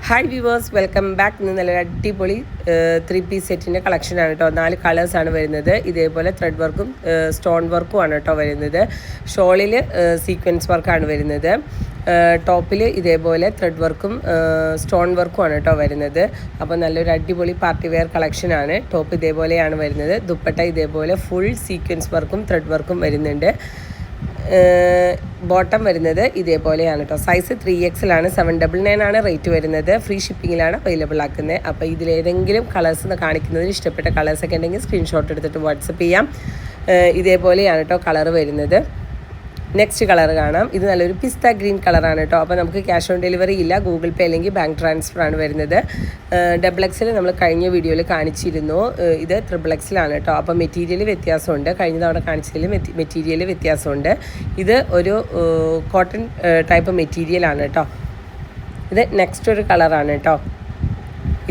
Hi viewers, welcome back. ഇന്ന് നല്ലൊരു അടിപൊളി 3-പീസ് സെറ്റിൻ്റെ കളക്ഷനാണ് കേട്ടോ. 4 കളേഴ്സാണ് വരുന്നത്. ഇതേപോലെ ത്രെഡ് വർക്കും സ്റ്റോൺ വർക്കും ആണ് കേട്ടോ വരുന്നത്. ഷോളിൽ സീക്വൻസ് വർക്കാണ് വരുന്നത്. ടോപ്പിൽ ഇതേപോലെ ത്രെഡ് വർക്കും സ്റ്റോൺ വർക്കും ആണ് കേട്ടോ വരുന്നത്. അപ്പോൾ നല്ലൊരു അടിപൊളി പാർട്ടി വെയർ കളക്ഷനാണ്. ടോപ്പ് ഇതേപോലെയാണ് വരുന്നത്. ദുപ്പട്ട ഇതേപോലെ ഫുൾ സീക്വൻസ് വർക്കും ത്രെഡ് വർക്കും വരുന്നുണ്ട്. ബോട്ടം വരുന്നത് ഇതേപോലെയാണ് കേട്ടോ. സൈസ് 3XL ആണ്. 799 ആണ് റേറ്റ് വരുന്നത്. ഫ്രീ ഷിപ്പിങ്ങിലാണ് അവൈലബിൾ ആക്കുന്നത്. അപ്പോൾ ഇതിലേതെങ്കിലും കളേഴ്സ് കാണിക്കുന്നതിന് ഇഷ്ടപ്പെട്ട കളേഴ്സൊക്കെ ഉണ്ടെങ്കിൽ സ്ക്രീൻഷോട്ട് എടുത്തിട്ട് വാട്സപ്പ് ചെയ്യാം. ഇതേപോലെയാണ് കേട്ടോ കളർ വരുന്നത്. നെക്സ്റ്റ് കളർ കാണാം. ഇത് നല്ലൊരു പിസ്ത ഗ്രീൻ കളറാണ് കേട്ടോ. അപ്പോൾ നമുക്ക് ക്യാഷ് ഓൺ ഡെലിവറി ഇല്ല, ഗൂഗിൾ പേ അല്ലെങ്കിൽ ബാങ്ക് ട്രാൻസ്ഫർ ആണ് വരുന്നത്. XXL നമ്മൾ കഴിഞ്ഞ വീഡിയോയിൽ കാണിച്ചിരുന്നു. ഇത് XXL ആണ് കേട്ടോ. അപ്പോൾ മെറ്റീരിയൽ വ്യത്യാസമുണ്ട്. കഴിഞ്ഞ തവണ കാണിച്ചതിൽ മെറ്റീരിയൽ വ്യത്യാസമുണ്ട്. ഇത് ഒരു കോട്ടൺ ടൈപ്പ് മെറ്റീരിയലാണ് കേട്ടോ. ഇത് നെക്സ്റ്റ് ഒരു കളറാണ് കേട്ടോ.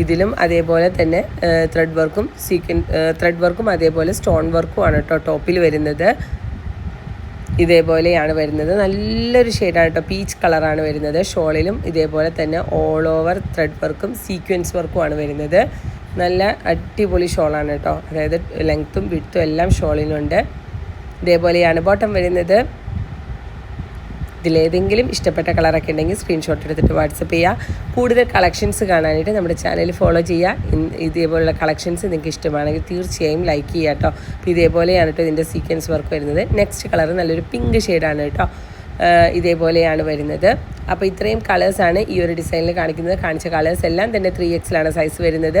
ഇതിലും അതേപോലെ തന്നെ ത്രെഡ് വർക്കും അതേപോലെ സ്റ്റോൺ വർക്കും ആണ് കേട്ടോ ടോപ്പിൽ വരുന്നത്. ഇതേപോലെയാണ് വരുന്നത്. നല്ലൊരു ഷെയ്ഡാണ് കേട്ടോ. പീച്ച് കളറാണ് വരുന്നത്. ഷോളിലും ഇതേപോലെ തന്നെ ഓൾ ഓവർ ത്രെഡ് വർക്കും സീക്വൻസ് വർക്കും ആണ് വരുന്നത്. നല്ല അടിപൊളി ഷോളാണ് കേട്ടോ. അതായത് ലെങ്ത്തും വിഡ്ത്തും എല്ലാം ഷോളിനുണ്ട്. ഇതേപോലെയാണ് ബോട്ടം വരുന്നത്. ഇതിലേതെങ്കിലും ഇഷ്ടപ്പെട്ട കളറൊക്കെ ഉണ്ടെങ്കിൽ സ്ക്രീൻഷോട്ട് എടുത്തിട്ട് വാട്സപ്പ് ചെയ്യുക. കൂടുതൽ കളക്ഷൻസ് കാണാനായിട്ട് നമ്മുടെ ചാനൽ ഫോളോ ചെയ്യുക. ഇതേപോലുള്ള കളക്ഷൻസ് നിങ്ങൾക്ക് ഇഷ്ടമാണെങ്കിൽ തീർച്ചയായും ലൈക്ക് ചെയ്യുക കേട്ടോ. അപ്പോൾ ഇതേപോലെയാണ് കേട്ടോ ഇതിൻ്റെ സീക്വൻസ് വർക്ക് വരുന്നത്. നെക്സ്റ്റ് കളർ നല്ലൊരു പിങ്ക് ഷെയ്ഡാണ് കേട്ടോ. ഇതേപോലെയാണ് വരുന്നത്. അപ്പോൾ ഇത്രയും കളേഴ്സാണ് ഈ ഒരു ഡിസൈനിൽ കാണിക്കുന്നത്. കാണിച്ച കളേഴ്സ് എല്ലാം തന്നെ 3XL ആണ് സൈസ് വരുന്നത്.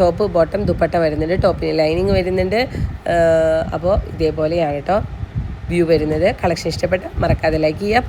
ടോപ്പ് ബോട്ടം ദുപ്പട്ട വരുന്നുണ്ട്. ടോപ്പിന് ലൈനിങ് വരുന്നുണ്ട്. അപ്പോൾ ഇതേപോലെയാണ് കേട്ടോ വ്യൂ വരുന്നത്. കളക്ഷൻ ഇഷ്ടപ്പെട്ട മറക്കാതെ ലൈക്ക് ചെയ്യുക.